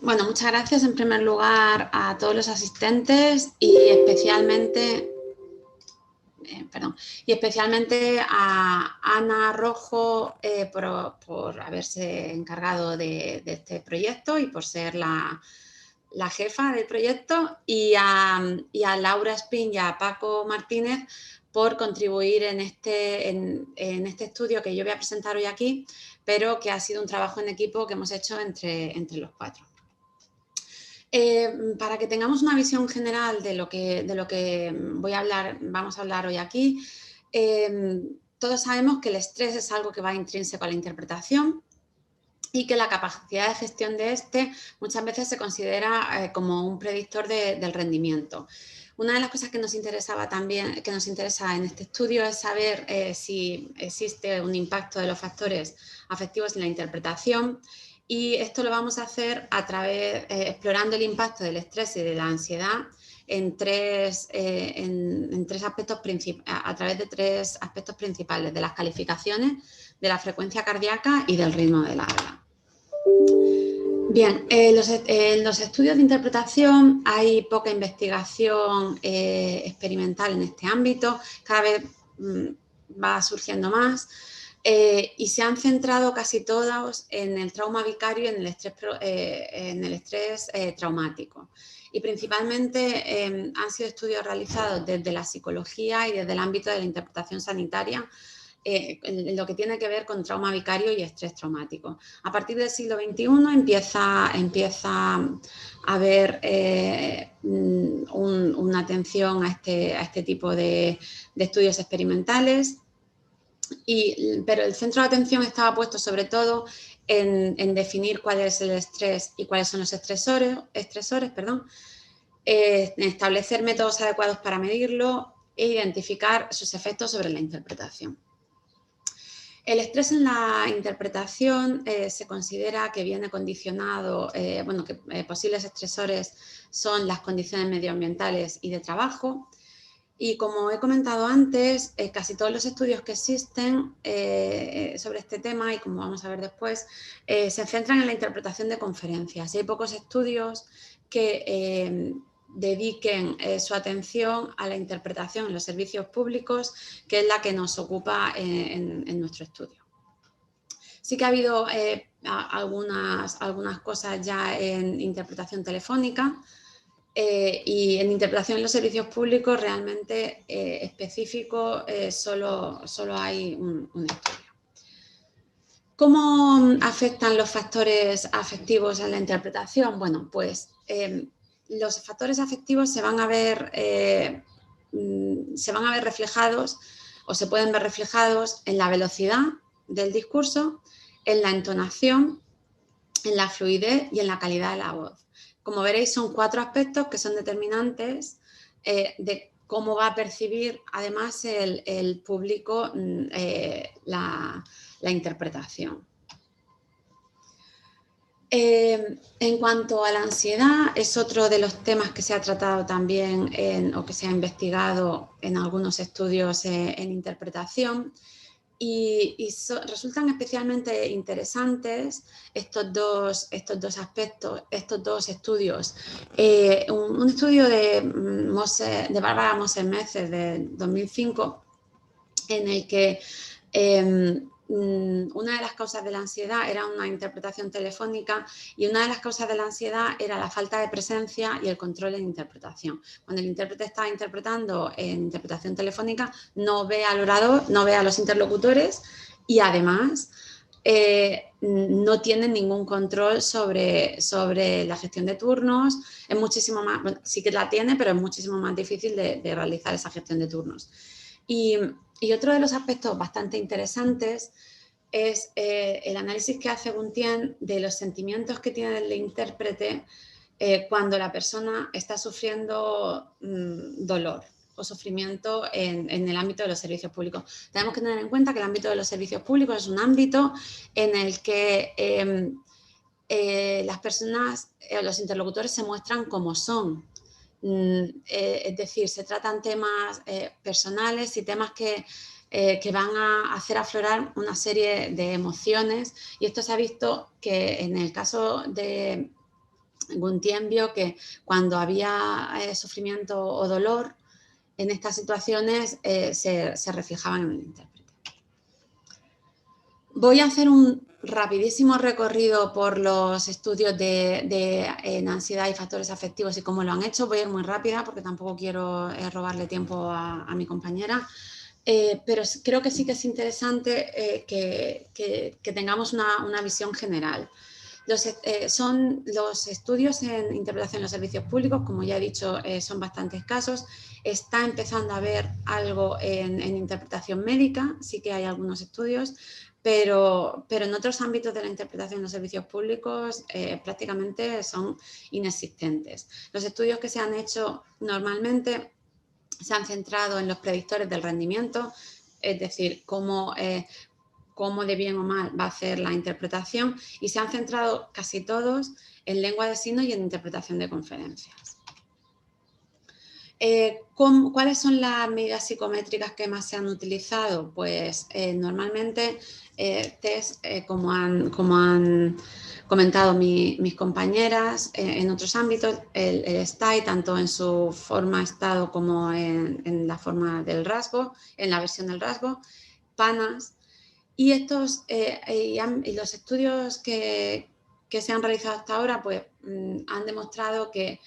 Bueno, muchas gracias en primer lugar a todos los asistentes y especialmente, a Ana Rojo por haberse encargado de este proyecto y por ser la jefa del proyecto, y a Laura Espín y a Paco Martínez por contribuir en este estudio que yo voy a presentar hoy aquí, pero que ha sido un trabajo en equipo que hemos hecho entre los cuatro. Para que tengamos una visión general de lo que vamos a hablar hoy aquí, todos sabemos que el estrés es algo que va intrínseco a la interpretación y que la capacidad de gestión de este muchas veces se considera como un predictor del rendimiento. Una de las cosas que nos interesa en este estudio es saber si existe un impacto de los factores afectivos en la interpretación, y esto lo vamos a hacer a través explorando el impacto del estrés y de la ansiedad a través de tres aspectos principales: de las calificaciones, de la frecuencia cardíaca y del ritmo del habla. Bien, en los estudios de interpretación hay poca investigación experimental en este ámbito, cada vez va surgiendo más, y se han centrado casi todos en el trauma vicario y en el estrés traumático. Y principalmente han sido estudios realizados desde la psicología y desde el ámbito de la interpretación sanitaria, en lo que tiene que ver con trauma vicario y estrés traumático. A partir del siglo XXI empieza a haber una atención a este tipo de estudios experimentales, pero el centro de atención estaba puesto sobre todo en definir cuál es el estrés y cuáles son los estresores, establecer métodos adecuados para medirlo e identificar sus efectos sobre la interpretación. El estrés en la interpretación se considera que viene condicionado, posibles estresores son las condiciones medioambientales y de trabajo. Y como he comentado antes, casi todos los estudios que existen sobre este tema, y como vamos a ver después, se centran en la interpretación de conferencias. Hay pocos estudios que dediquen su atención a la interpretación en los servicios públicos, que es la que nos ocupa en nuestro estudio. Sí que ha habido algunas cosas ya en interpretación telefónica, y en interpretación en los servicios públicos realmente específico solo hay un estudio. ¿Cómo afectan los factores afectivos en la interpretación? Bueno, pues los factores afectivos se van a ver reflejados, o se pueden ver reflejados en la velocidad del discurso, en la entonación, en la fluidez y en la calidad de la voz. Como veréis, son 4 aspectos que son determinantes de cómo va a percibir además el público la interpretación. En cuanto a la ansiedad, es otro de los temas que se ha tratado también o que se ha investigado en algunos estudios en interpretación, y resultan especialmente interesantes estos dos aspectos, estos dos estudios. Un estudio de Bárbara Moser-Metzger de 2005, en el que una de las causas de la ansiedad era una interpretación telefónica, y una de las causas de la ansiedad era la falta de presencia y el control en interpretación. Cuando el intérprete está interpretando en interpretación telefónica, no ve al orador, no ve a los interlocutores, y además no tiene ningún control sobre la gestión de turnos. Es muchísimo más, bueno, sí que la tiene, pero es muchísimo más difícil de realizar esa gestión de turnos. Y otro de los aspectos bastante interesantes es el análisis que hace Guntian de los sentimientos que tiene el intérprete cuando la persona está sufriendo dolor o sufrimiento en el ámbito de los servicios públicos. Tenemos que tener en cuenta que el ámbito de los servicios públicos es un ámbito en el que las personas, los interlocutores se muestran como son. Es decir, se tratan temas personales y temas que van a hacer aflorar una serie de emociones, y esto se ha visto que en el caso de Guntien vio que cuando había sufrimiento o dolor, en estas situaciones se reflejaban en el intérprete. Voy a hacer un rapidísimo recorrido por los estudios en ansiedad y factores afectivos y cómo lo han hecho. Voy a ir muy rápida porque tampoco quiero robarle tiempo a mi compañera. Pero creo que sí que es interesante que tengamos una visión general. Son los estudios en interpretación de los servicios públicos, como ya he dicho, son bastante escasos. Está empezando a haber algo en interpretación médica, sí que hay algunos estudios, pero en otros ámbitos de la interpretación de los servicios públicos prácticamente son inexistentes. Los estudios que se han hecho normalmente se han centrado en los predictores del rendimiento, es decir, cómo de bien o mal va a hacer la interpretación, y se han centrado casi todos en lengua de signos y en interpretación de conferencias. ¿Cuáles son las medidas psicométricas que más se han utilizado? Pues normalmente test, como han comentado mis compañeras en otros ámbitos, el STAI, tanto en su forma estado como en la forma del rasgo, en la versión del rasgo, PANAS, y los estudios que se han realizado hasta ahora pues han demostrado que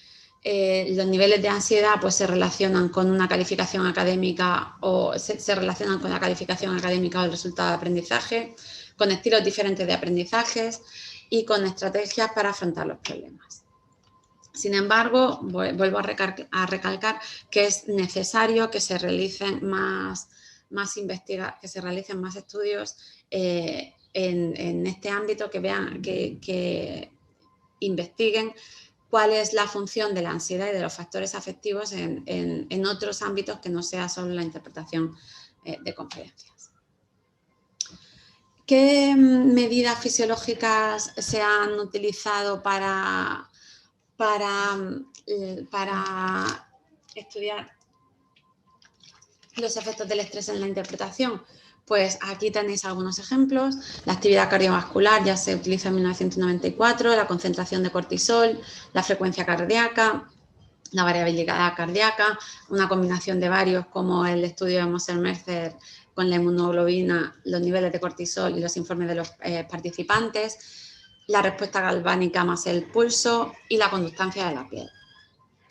los niveles de ansiedad pues se relacionan con una calificación académica o se relacionan con la calificación académica o el resultado de aprendizaje, con estilos diferentes de aprendizajes y con estrategias para afrontar los problemas. Sin embargo, vuelvo a recalcar que es necesario que se realicen que se realicen más estudios en este ámbito, que investiguen cuál es la función de la ansiedad y de los factores afectivos en otros ámbitos que no sea solo la interpretación de conferencias. ¿Qué medidas fisiológicas se han utilizado para estudiar los efectos del estrés en la interpretación? Pues aquí tenéis algunos ejemplos. La actividad cardiovascular ya se utiliza en 1994, la concentración de cortisol, la frecuencia cardíaca, la variabilidad cardíaca, una combinación de varios como el estudio de Moser-Mercer con la inmunoglobina, los niveles de cortisol y los informes de los participantes, la respuesta galvánica más el pulso y la conductancia de la piel.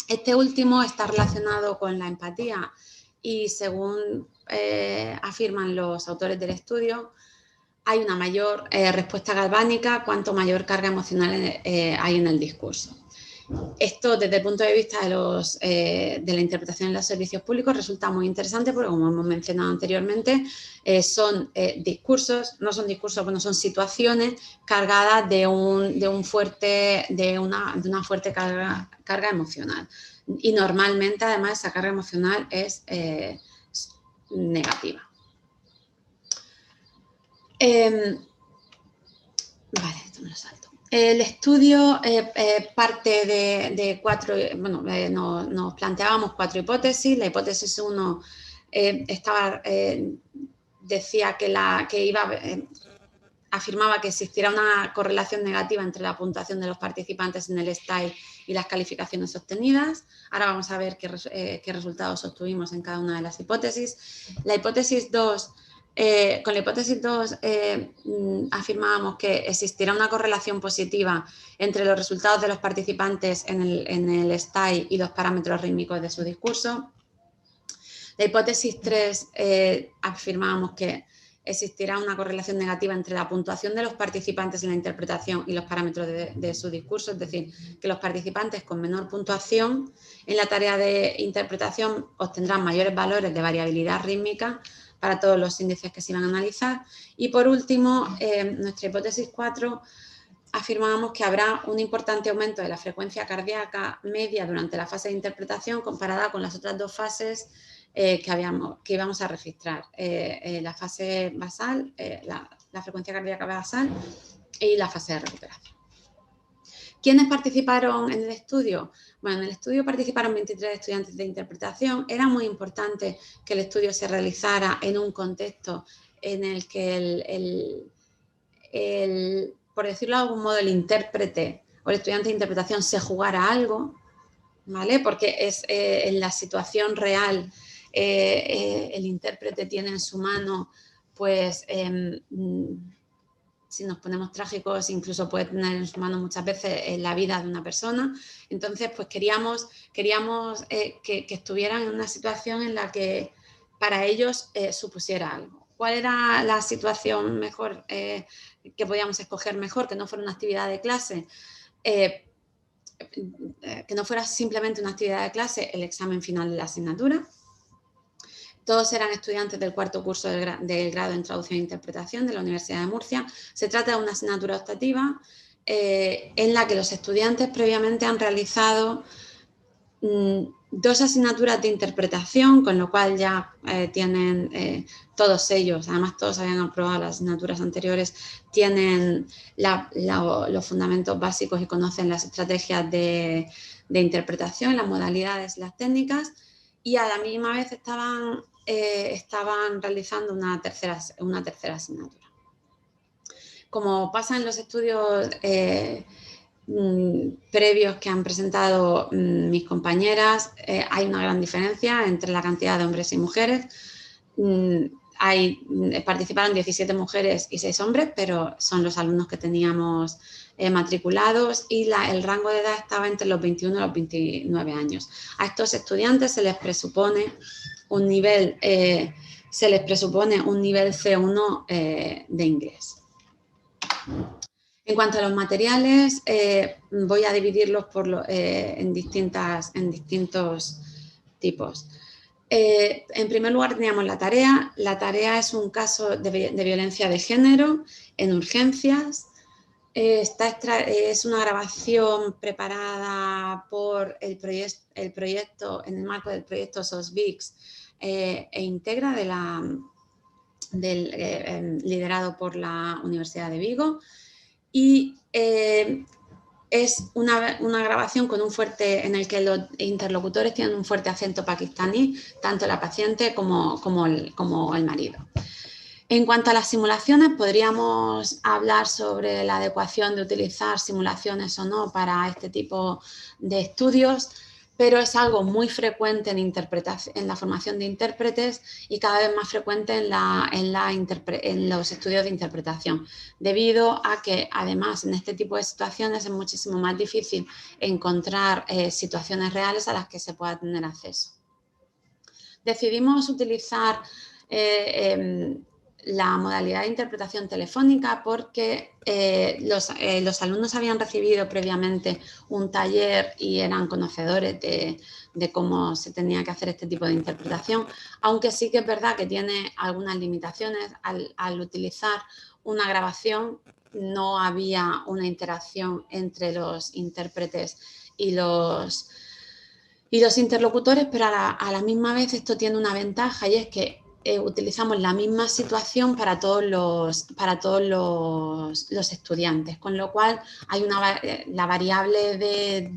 Este último está relacionado con la empatía y, según afirman los autores del estudio, hay una mayor respuesta galvánica cuanto mayor carga emocional hay en el discurso. Esto, desde el punto de vista de la interpretación en los servicios públicos, resulta muy interesante porque, como hemos mencionado anteriormente, son discursos, no son discursos, bueno, son situaciones cargadas de una fuerte carga emocional. Y normalmente, además, esa carga emocional es negativa. Vale, esto me lo salto. El estudio parte de cuatro, nos planteábamos 4 hipótesis. La hipótesis 1 decía afirmaba que existiera una correlación negativa entre la puntuación de los participantes en el STAI y las calificaciones obtenidas. Ahora vamos a ver qué resultados obtuvimos en cada una de las hipótesis. La hipótesis 2... con la hipótesis 2 afirmábamos que existirá una correlación positiva entre los resultados de los participantes en el STAI y los parámetros rítmicos de su discurso. La hipótesis 3 afirmábamos que existirá una correlación negativa entre la puntuación de los participantes en la interpretación y los parámetros de su discurso, es decir, que los participantes con menor puntuación en la tarea de interpretación obtendrán mayores valores de variabilidad rítmica para todos los índices que se iban a analizar. Y por último, nuestra hipótesis 4, afirmábamos que habrá un importante aumento de la frecuencia cardíaca media durante la fase de interpretación comparada con las otras 2 fases que íbamos a registrar. La fase basal, la frecuencia cardíaca basal y la fase de recuperación. ¿Quiénes participaron en el estudio? Bueno, en el estudio participaron 23 estudiantes de interpretación. Era muy importante que el estudio se realizara en un contexto en el que por decirlo de algún modo, el intérprete o el estudiante de interpretación se jugara algo, ¿vale? Porque es en la situación real, el intérprete tiene en su mano, pues, si nos ponemos trágicos, incluso puede tener en su mano muchas veces la vida de una persona. Entonces, pues queríamos que estuvieran en una situación en la que para ellos supusiera algo. ¿Cuál era la situación mejor que podíamos escoger mejor? Que no fuera una actividad de clase, que no fuera simplemente una actividad de clase, el examen final de la asignatura. Todos eran estudiantes del cuarto curso del grado en Traducción e Interpretación de la Universidad de Murcia. Se trata de una asignatura optativa en la que los estudiantes previamente han realizado 2 asignaturas de interpretación, con lo cual ya tienen todos ellos, además todos habían aprobado las asignaturas anteriores, tienen los fundamentos básicos y conocen las estrategias de interpretación, las modalidades, las técnicas, y a la misma vez estaban realizando una tercera asignatura. Como pasa en los estudios previos que han presentado mis compañeras, hay una gran diferencia entre la cantidad de hombres y mujeres. Participaron 17 mujeres y 6 hombres, pero son los alumnos que teníamos matriculados, y el rango de edad estaba entre los 21 y los 29 años. A estos estudiantes se les presupone un nivel C1 de inglés. En cuanto a los materiales, voy a dividirlos en distintos tipos. En primer lugar teníamos la tarea. La tarea es un caso de violencia de género en urgencias. Es una grabación preparada por el proyecto, en el marco del proyecto SOSVIX e Integra, liderado por la Universidad de Vigo. Y es una grabación en el que los interlocutores tienen un fuerte acento pakistaní, tanto la paciente como el marido. En cuanto a las simulaciones, podríamos hablar sobre la adecuación de utilizar simulaciones o no para este tipo de estudios, pero es algo muy frecuente en la formación de intérpretes y cada vez más frecuente en los estudios de interpretación, debido a que además en este tipo de situaciones es muchísimo más difícil encontrar situaciones reales a las que se pueda tener acceso. Decidimos utilizar la modalidad de interpretación telefónica porque los alumnos habían recibido previamente un taller y eran conocedores de cómo se tenía que hacer este tipo de interpretación, aunque sí que es verdad que tiene algunas limitaciones. Al utilizar una grabación no había una interacción entre los intérpretes y los interlocutores, pero a la misma vez esto tiene una ventaja, y es que utilizamos la misma situación para todos los estudiantes, con lo cual hay la variable de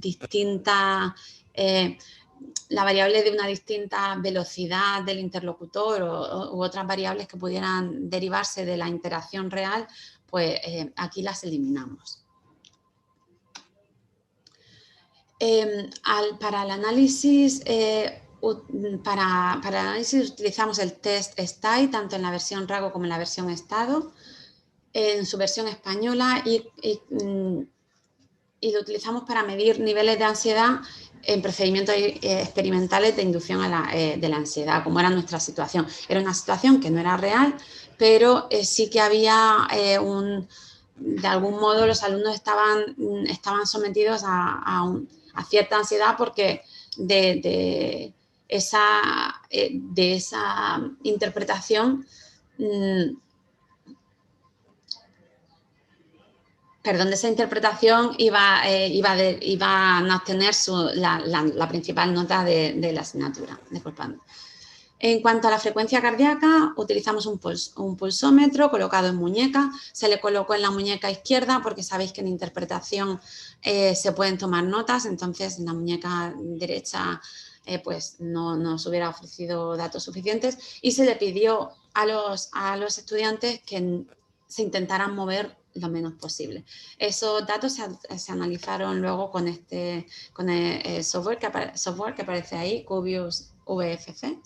una distinta velocidad del interlocutor u otras variables que pudieran derivarse de la interacción real, pues aquí las eliminamos. Para el análisis utilizamos el test STAI, tanto en la versión RAGO como en la versión Estado, en su versión española, y lo utilizamos para medir niveles de ansiedad en procedimientos experimentales de inducción de la ansiedad, como era nuestra situación. Era una situación que no era real, pero sí que había de algún modo los alumnos estaban sometidos a cierta ansiedad porque de esa interpretación, de esa interpretación iban a obtener la principal nota de la asignatura. Disculpadme. En cuanto a la frecuencia cardíaca, utilizamos un pulsómetro colocado en muñeca. Se le colocó en la muñeca izquierda porque sabéis que en interpretación se pueden tomar notas, entonces en la muñeca derecha pues no nos hubiera ofrecido datos suficientes, y se le pidió a los estudiantes que se intentaran mover lo menos posible. Esos datos se analizaron luego con el software que aparece ahí, Cubius VFC.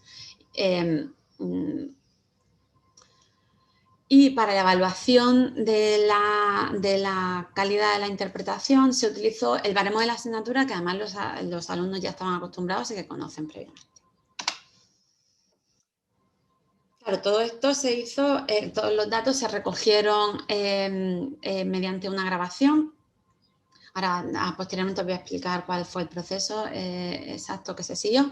Y para la evaluación de la calidad de la interpretación se utilizó el baremo de la asignatura, que además los alumnos ya estaban acostumbrados y que conocen previamente. Claro, todo esto se hizo, todos los datos se recogieron mediante una grabación. Ahora, posteriormente os voy a explicar cuál fue el proceso exacto que se siguió.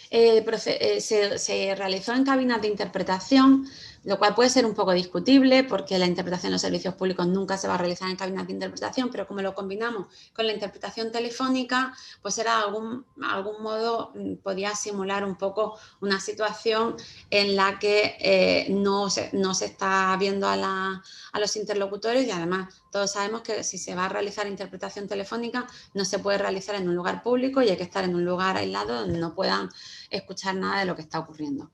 Se realizó en cabinas de interpretación, lo cual puede ser un poco discutible porque la interpretación de los servicios públicos nunca se va a realizar en cabinas de interpretación, pero como lo combinamos con la interpretación telefónica, pues era de algún modo podía simular un poco una situación en la que no se está viendo a los interlocutores, y además todos sabemos que si se va a realizar interpretación telefónica no se puede realizar en un lugar público y hay que estar en un lugar aislado donde no puedan escuchar nada de lo que está ocurriendo.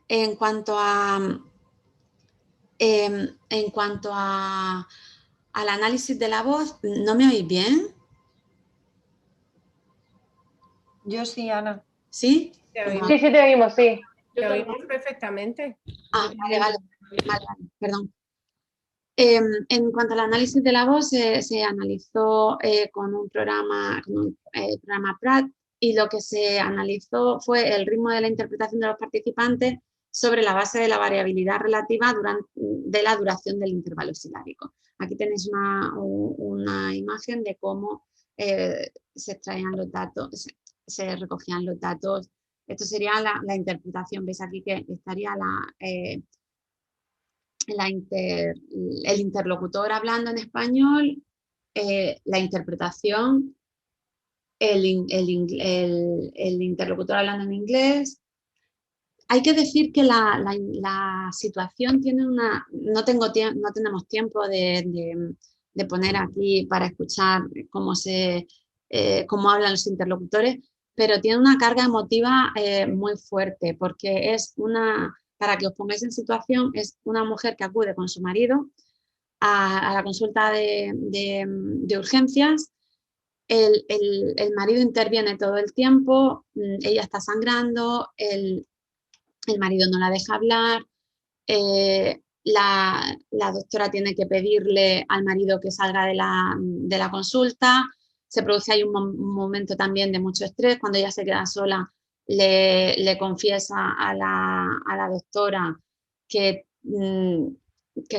En cuanto al análisis de la voz, ¿no me oís bien? Yo sí, Ana. ¿Sí? Sí, te oímos, sí. Te oímos perfectamente. Vale, perdón. En cuanto al análisis de la voz, se analizó con un programa PRAT, y lo que se analizó fue el ritmo de la interpretación de los participantes sobre la base de la variabilidad relativa de la duración del intervalo silábico. Aquí tenéis una imagen de cómo se extraían los datos, se recogían los datos. Esto sería la interpretación. Veis aquí que estaría el interlocutor hablando en español, la interpretación, el interlocutor hablando en inglés. Hay que decir que la situación tiene no tenemos tiempo de poner aquí para escuchar cómo hablan los interlocutores, pero tiene una carga emotiva muy fuerte, porque para que os pongáis en situación, es una mujer que acude con su marido a la consulta de urgencias. El marido interviene todo el tiempo, ella está sangrando, el marido no la deja hablar, la doctora tiene que pedirle al marido que salga de la consulta. Se produce ahí un momento también de mucho estrés. Cuando ella se queda sola, le confiesa a la doctora que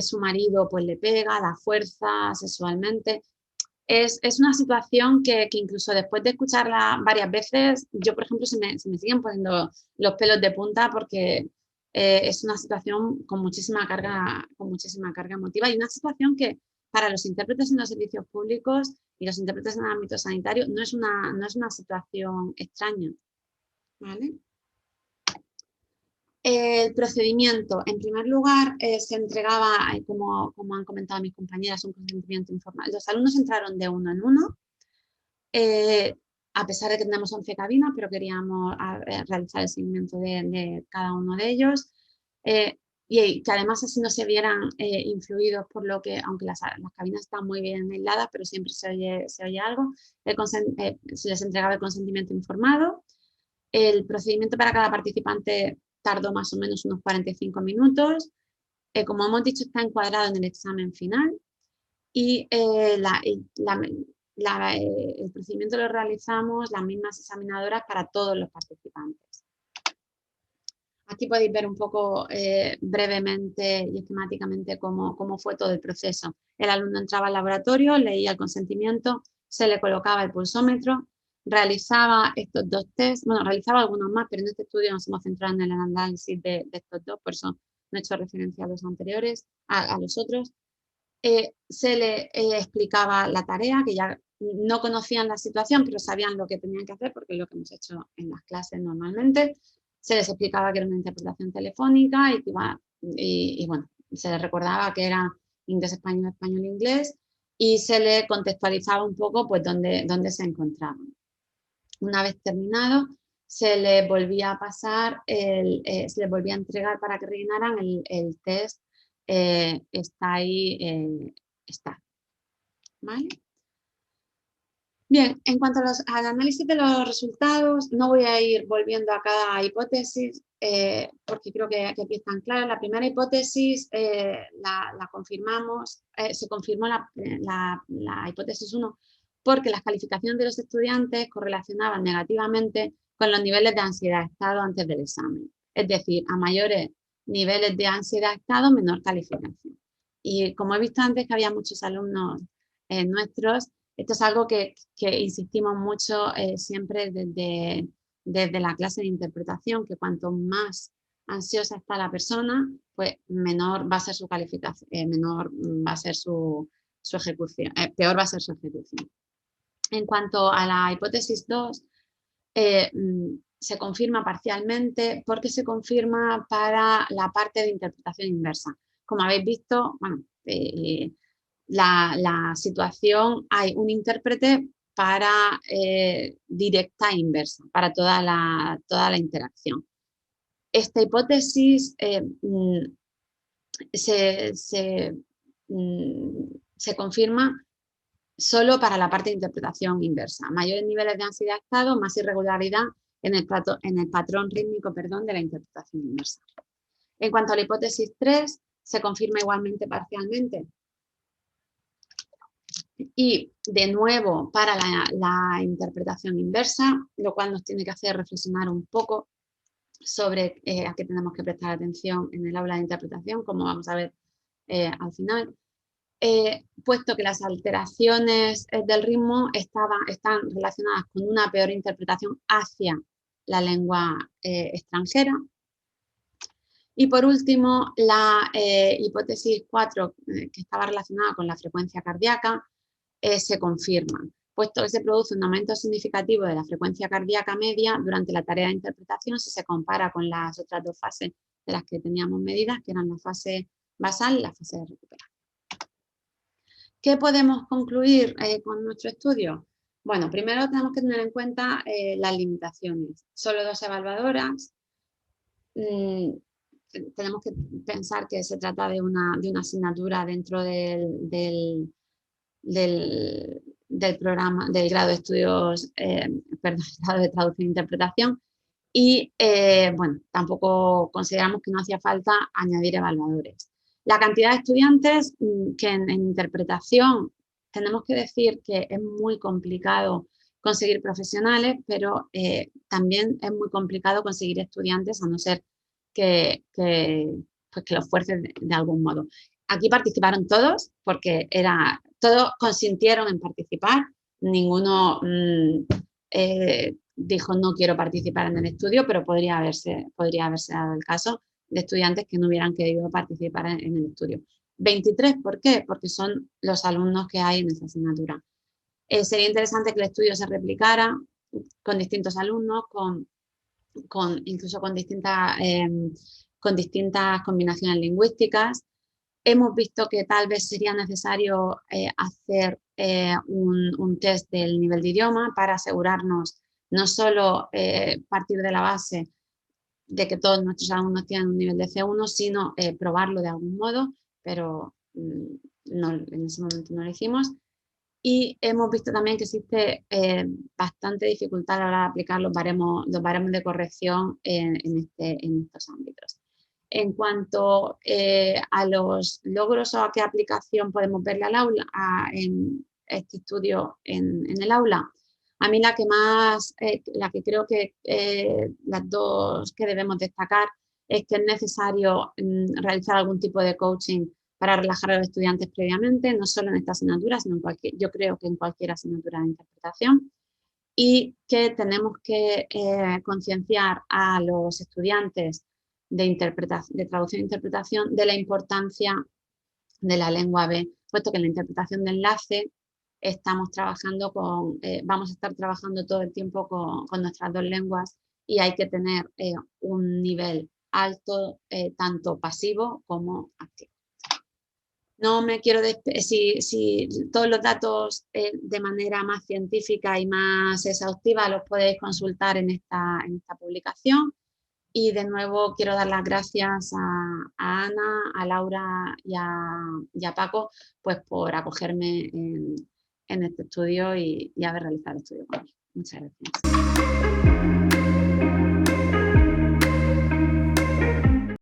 su marido pues, le pega, la fuerza sexualmente. Es una situación que incluso después de escucharla varias veces, yo, por ejemplo, se me siguen poniendo los pelos de punta, porque es una situación con muchísima carga emotiva, y una situación que para los intérpretes en los servicios públicos y los intérpretes en el ámbito sanitario no es una situación extraña, ¿vale? El procedimiento, en primer lugar, se entregaba, como han comentado mis compañeras, un consentimiento informal. Los alumnos entraron de uno en uno, a pesar de que tenemos 11 cabinas, pero queríamos realizar el seguimiento de cada uno de ellos, y que además así no se vieran influidos por lo que, aunque las cabinas están muy bien aisladas, pero siempre se oye algo. Se les entregaba el consentimiento informado. El procedimiento para cada participante tardó más o menos unos 45 minutos. Como hemos dicho, está encuadrado en el examen final, y el procedimiento lo realizamos las mismas examinadoras para todos los participantes. Aquí podéis ver un poco brevemente y esquemáticamente cómo fue todo el proceso. El alumno entraba al laboratorio, leía el consentimiento, se le colocaba el pulsómetro, realizaba estos dos test, bueno, realizaba algunos más, pero en este estudio nos hemos centrado en el análisis de estos dos, por eso no he hecho referencia a los anteriores, a los otros. Se le explicaba la tarea, que ya no conocían la situación, pero sabían lo que tenían que hacer, porque es lo que hemos hecho en las clases normalmente. Se les explicaba que era una interpretación telefónica y bueno, se les recordaba que era inglés-español, español-inglés, y se le contextualizaba un poco pues dónde se encontraban. Una vez terminado, se les volvía a pasar, se les volvía a entregar para que rellenaran el test. Está ahí estar. ¿Vale? Bien, en cuanto al análisis de los resultados, no voy a ir volviendo a cada hipótesis porque creo que aquí están claras. La primera hipótesis la confirmamos, se confirmó la hipótesis 1 porque las calificaciones de los estudiantes correlacionaban negativamente con los niveles de ansiedad-estado antes del examen. Es decir, a mayores niveles de ansiedad-estado, menor calificación. Y como he visto antes que había muchos alumnos nuestros, esto es algo que insistimos mucho siempre desde la clase de interpretación, que cuanto más ansiosa está la persona, pues menor va a ser su calificación, menor va a ser su ejecución, peor va a ser su ejecución. En cuanto a la hipótesis 2, se confirma parcialmente porque se confirma para la parte de interpretación inversa. Como habéis visto, bueno, la situación, hay un intérprete para directa e inversa, para toda la interacción. Esta hipótesis se confirma solo para la parte de interpretación inversa. Mayores niveles de ansiedad-estado, más irregularidad en el patrón rítmico, de la interpretación inversa. En cuanto a la hipótesis 3, se confirma igualmente parcialmente. Y de nuevo para la interpretación inversa, lo cual nos tiene que hacer reflexionar un poco sobre a qué tenemos que prestar atención en el aula de interpretación, como vamos a ver al final. Puesto que las alteraciones del ritmo están relacionadas con una peor interpretación hacia la lengua extranjera. Y por último, la hipótesis 4, que estaba relacionada con la frecuencia cardíaca, se confirma, puesto que se produce un aumento significativo de la frecuencia cardíaca media durante la tarea de interpretación si se compara con las otras dos fases de las que teníamos medidas, que eran la fase basal y la fase de recuperación. ¿Qué podemos concluir con nuestro estudio? Bueno, primero tenemos que tener en cuenta las limitaciones. Solo 2 evaluadoras. Tenemos que pensar que se trata de una asignatura dentro del programa del grado de estudios, grado de traducción e interpretación. Y bueno, tampoco consideramos que no hacía falta añadir evaluadores. La cantidad de estudiantes que en interpretación tenemos que decir que es muy complicado conseguir profesionales, pero también es muy complicado conseguir estudiantes a no ser que los fuerces de algún modo. Aquí participaron todos porque todos consintieron en participar, ninguno dijo no quiero participar en el estudio, pero podría haberse dado el caso de estudiantes que no hubieran querido participar en el estudio. 23, ¿por qué? Porque son los alumnos que hay en esta asignatura. Sería interesante que el estudio se replicara con distintos alumnos, incluso con distintas combinaciones lingüísticas. Hemos visto que tal vez sería necesario hacer un test del nivel de idioma para asegurarnos no solo partir de la base de que todos nuestros alumnos tienen un nivel de C1, sino probarlo de algún modo, pero no, en ese momento no lo hicimos. Y hemos visto también que existe bastante dificultad a la hora de aplicar los baremos de corrección en estos ámbitos. En cuanto a los logros o a qué aplicación podemos verle al aula, en este estudio en el aula, a mí la que creo que las dos que debemos destacar es que es necesario realizar algún tipo de coaching para relajar a los estudiantes previamente, no solo en esta asignatura, sino yo creo que en cualquier asignatura de interpretación, y que tenemos que concienciar a los estudiantes de traducción e interpretación de la importancia de la lengua B, puesto que en la interpretación de enlace vamos a estar trabajando todo el tiempo con nuestras dos lenguas y hay que tener un nivel alto, tanto pasivo como activo. No me quiero si todos los datos de manera más científica y más exhaustiva los podéis consultar en esta publicación. Y de nuevo quiero dar las gracias a Ana, a Laura y a Paco pues, por acogerme en este estudio y haber realizado el estudio conmigo. Muchas gracias.